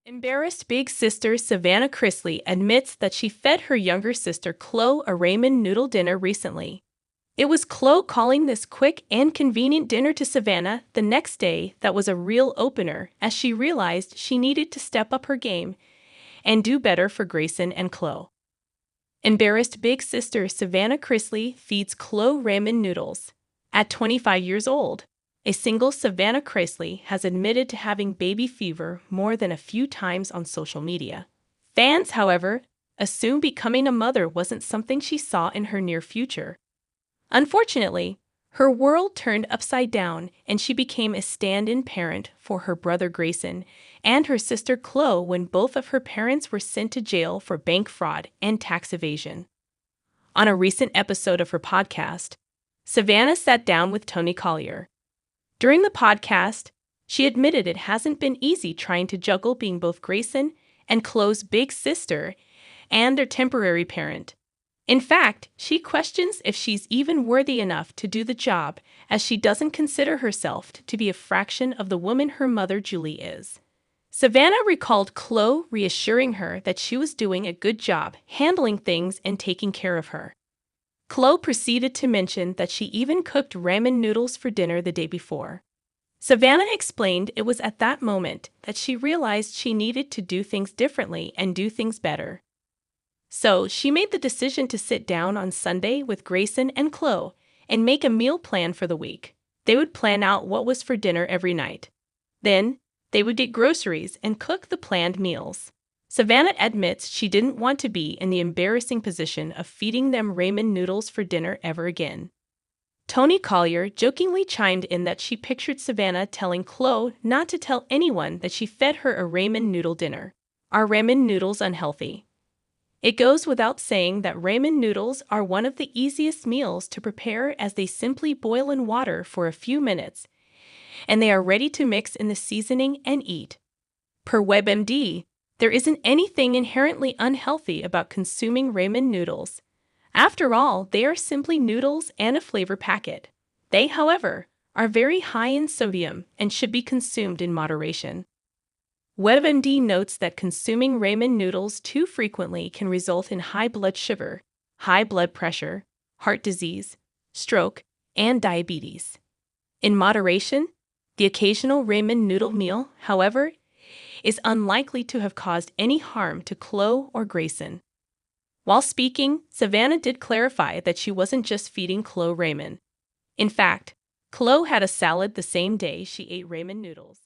Embarrassed big sister Savannah Chrisley admits that she fed her younger sister Chloe a ramen noodle dinner recently. It was Chloe calling this quick and convenient dinner to Savannah the next day that was a real opener, as she realized she needed to step up her game and do better for Grayson and Chloe. Embarrassed big sister Savannah Chrisley feeds Chloe ramen noodles. At 25 years old, a single Savannah Chrisley has admitted to having baby fever more than a few times on social media. Fans, however, assume becoming a mother wasn't something she saw in her near future. Unfortunately, her world turned upside down and she became a stand-in parent for her brother Grayson and her sister Chloe when both of her parents were sent to jail for bank fraud and tax evasion. On a recent episode of her podcast, Savannah sat down with Tony Collier. During the podcast, she admitted it hasn't been easy trying to juggle being both Grayson and Chloe's big sister and their temporary parent. In fact, she questions if she's even worthy enough to do the job, as she doesn't consider herself to be a fraction of the woman her mother Julie is. Savannah recalled Chloe reassuring her that she was doing a good job handling things and taking care of her. Chloe proceeded to mention that she even cooked ramen noodles for dinner the day before. Savannah explained it was at that moment that she realized she needed to do things differently and do things better. So she made the decision to sit down on Sunday with Grayson and Chloe and make a meal plan for the week. They would plan out what was for dinner every night. Then, they would get groceries and cook the planned meals. Savannah admits she didn't want to be in the embarrassing position of feeding them ramen noodles for dinner ever again. Tony Collier jokingly chimed in that she pictured Savannah telling Chloe not to tell anyone that she fed her a ramen noodle dinner. Are ramen noodles unhealthy? It goes without saying that ramen noodles are one of the easiest meals to prepare, as they simply boil in water for a few minutes, and they are ready to mix in the seasoning and eat. Per WebMD, there isn't anything inherently unhealthy about consuming ramen noodles. After all, they are simply noodles and a flavor packet. They, however, are very high in sodium and should be consumed in moderation. WebMD notes that consuming ramen noodles too frequently can result in high blood sugar, high blood pressure, heart disease, stroke, and diabetes. In moderation, the occasional ramen noodle meal, however, is unlikely to have caused any harm to Chloe or Grayson. While speaking, Savannah did clarify that she wasn't just feeding Chloe ramen. In fact, Chloe had a salad the same day she ate ramen noodles.